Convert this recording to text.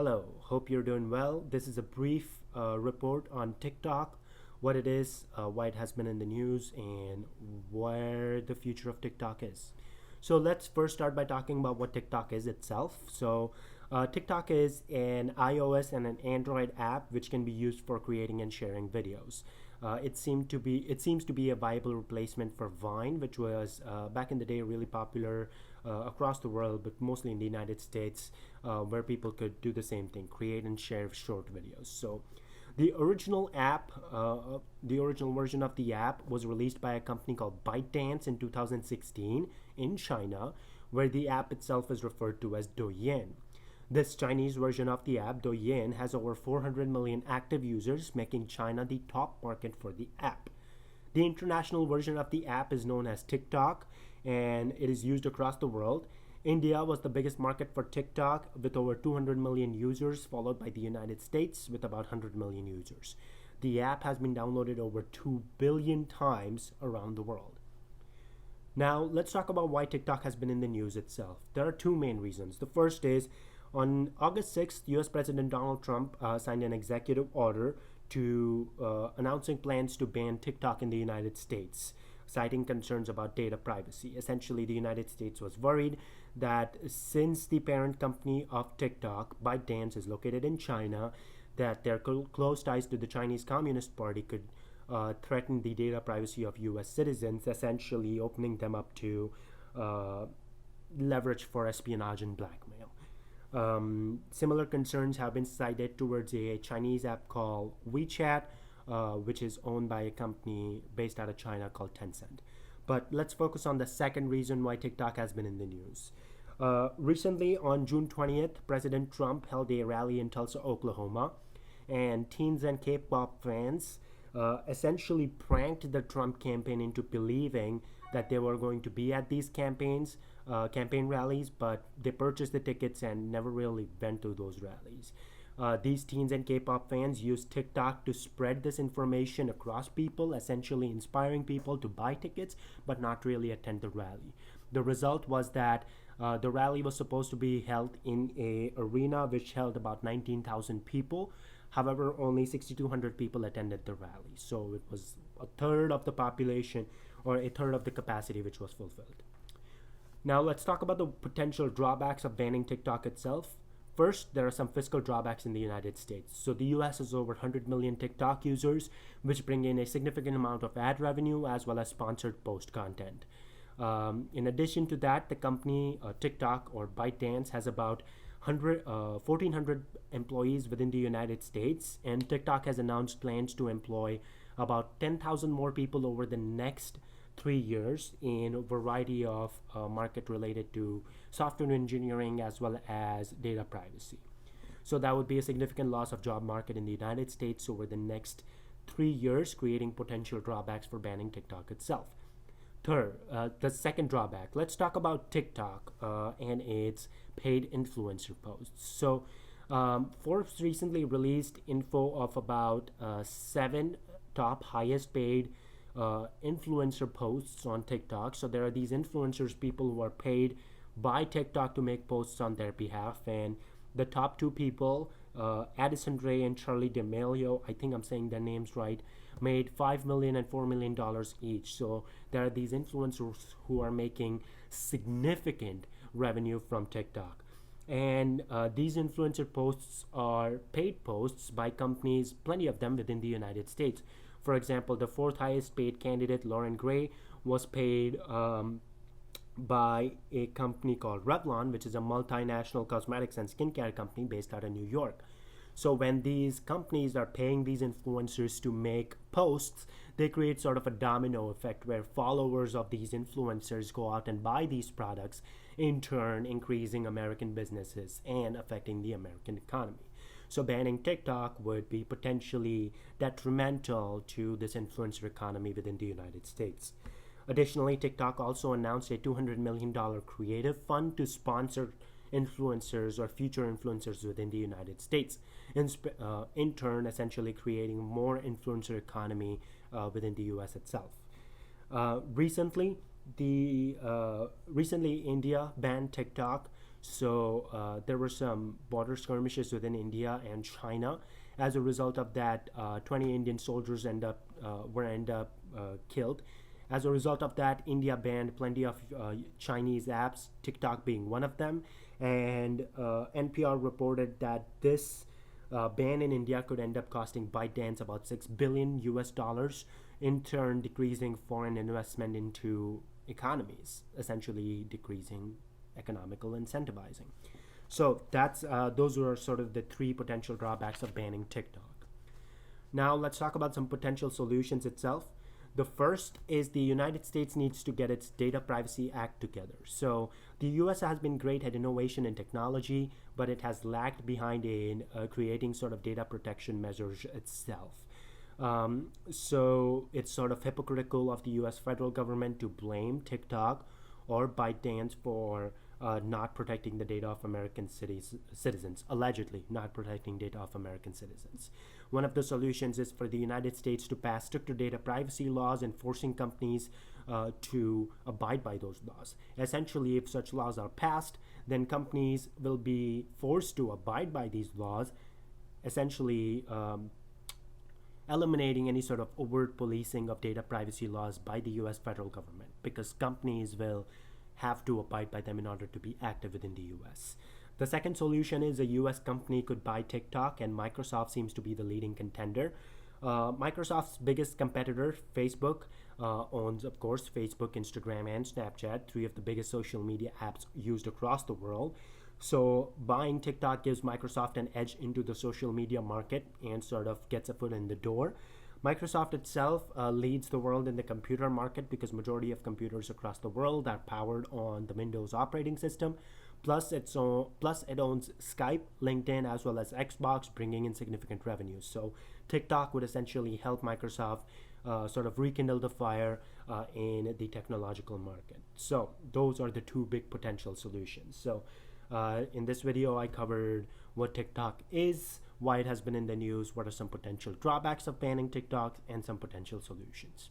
Hello, hope you're doing well. This is a brief report on TikTok, what it is, why it has been in the news, and where the future of TikTok is. So let's first start by talking about what TikTok is itself. TikTok is an iOS and an Android app which can be used for creating and sharing videos. It seems to be a viable replacement for Vine, which was back in the day really popular across the world, but mostly in the United States, where people could do the same thing, create and share short videos. So the original version of the app was released by a company called ByteDance in 2016 in China, where the app itself is referred to as Douyin. This Chinese version of the app, Douyin, has over 400 million active users, making China the top market for the app. The international version of the app is known as TikTok, and it is used across the world. India was the biggest market for TikTok with over 200 million users, followed by the United States with about 100 million users. The app has been downloaded over 2 billion times around the world. Now, let's talk about why TikTok has been in the news itself. There are two main reasons. The first is on August 6th, US President Donald Trump signed an executive order announcing plans to ban TikTok in the United States, citing concerns about data privacy. Essentially, the United States was worried that since the parent company of TikTok, ByteDance, is located in China, that their close ties to the Chinese Communist Party could threaten the data privacy of US citizens, essentially opening them up to uh, leverage for espionage and blackmail. Similar concerns have been cited towards a Chinese app called WeChat, which is owned by a company based out of China called Tencent. But let's focus on the second reason why TikTok has been in the news. Recently, on June 20th, President Trump held a rally in Tulsa, Oklahoma, and teens and K pop fans essentially pranked the Trump campaign into believing that they were going to be at these campaign rallies, but they purchased the tickets and never really went to those rallies. These teens and K-pop fans used TikTok to spread this information across people, essentially inspiring people to buy tickets but not really attend the rally. The result was that the rally was supposed to be held in a arena which held about 19,000 people. However, only 6,200 people attended the rally, so it was a third of the population or a third of the capacity which was fulfilled. Now, let's talk about the potential drawbacks of banning TikTok itself. First, there are some fiscal drawbacks in the United States. So, the US has over 100 million TikTok users, which bring in a significant amount of ad revenue as well as sponsored post content. In addition to that, the company TikTok or ByteDance has about 1,400 employees within the United States, and TikTok has announced plans to employ about 10,000 more people over the next 3 years in a variety of market related to software engineering as well as data privacy. So that would be a significant loss of job market in the United States over the next 3 years, creating potential drawbacks for banning TikTok itself. Third, the second drawback. Let's talk about TikTok and its paid influencer posts. Forbes recently released info of about seven top highest paid influencer posts on TikTok. So there are these influencers, people who are paid by TikTok to make posts on their behalf, and the top two people, Addison Rae and Charlie D'Amelio, I think I'm saying their names right, made $5 million and $4 million each. So there are these influencers who are making significant revenue from TikTok. And these influencer posts are paid posts by companies, plenty of them within the United States. For example, the fourth highest paid candidate, Lauren Gray, was paid by a company called Revlon, which is a multinational cosmetics and skincare company based out of New York. So when these companies are paying these influencers to make posts, they create sort of a domino effect where followers of these influencers go out and buy these products, in turn increasing American businesses and affecting the American economy. So banning TikTok would be potentially detrimental to this influencer economy within the United States. Additionally, TikTok also announced a $200 million creative fund to sponsor influencers or future influencers within the United States, in turn essentially creating more influencer economy within the US itself. Recently, India banned TikTok So there were some border skirmishes within India and China. As a result of that, 20 Indian soldiers were killed. As a result of that, India banned plenty of Chinese apps, TikTok being one of them. And NPR reported that this ban in India could end up costing ByteDance about 6 billion US dollars, in turn decreasing foreign investment into economies, essentially decreasing economical incentivizing. So that's those were sort of the three potential drawbacks of banning TikTok. Now let's talk about some potential solutions itself. The first is the United States needs to get its Data Privacy Act together. So the US has been great at innovation and technology, but it has lagged behind in creating sort of data protection measures itself. So it's sort of hypocritical of the US federal government to blame TikTok or ByteDance for not protecting the data of American citizens, allegedly not protecting data of American citizens. One of the solutions is for the United States to pass stricter data privacy laws and forcing companies to abide by those laws. Essentially, if such laws are passed, then companies will be forced to abide by these laws, essentially eliminating any sort of overt policing of data privacy laws by the US federal government, because companies will have to abide by them in order to be active within the US. The second solution is a US company could buy TikTok, and Microsoft seems to be the leading contender. Microsoft's biggest competitor, Facebook, owns, of course, Facebook, Instagram, and Snapchat, three of the biggest social media apps used across the world. So buying TikTok gives Microsoft an edge into the social media market and sort of gets a foot in the door. Microsoft itself leads the world in the computer market because majority of computers across the world are powered on the Windows operating system. Plus it owns Skype, LinkedIn, as well as Xbox, bringing in significant revenues. So TikTok would essentially help Microsoft sort of rekindle the fire in the technological market. So those are the two big potential solutions. So in this video, I covered what TikTok is, why it has been in the news, what are some potential drawbacks of banning TikTok, and some potential solutions.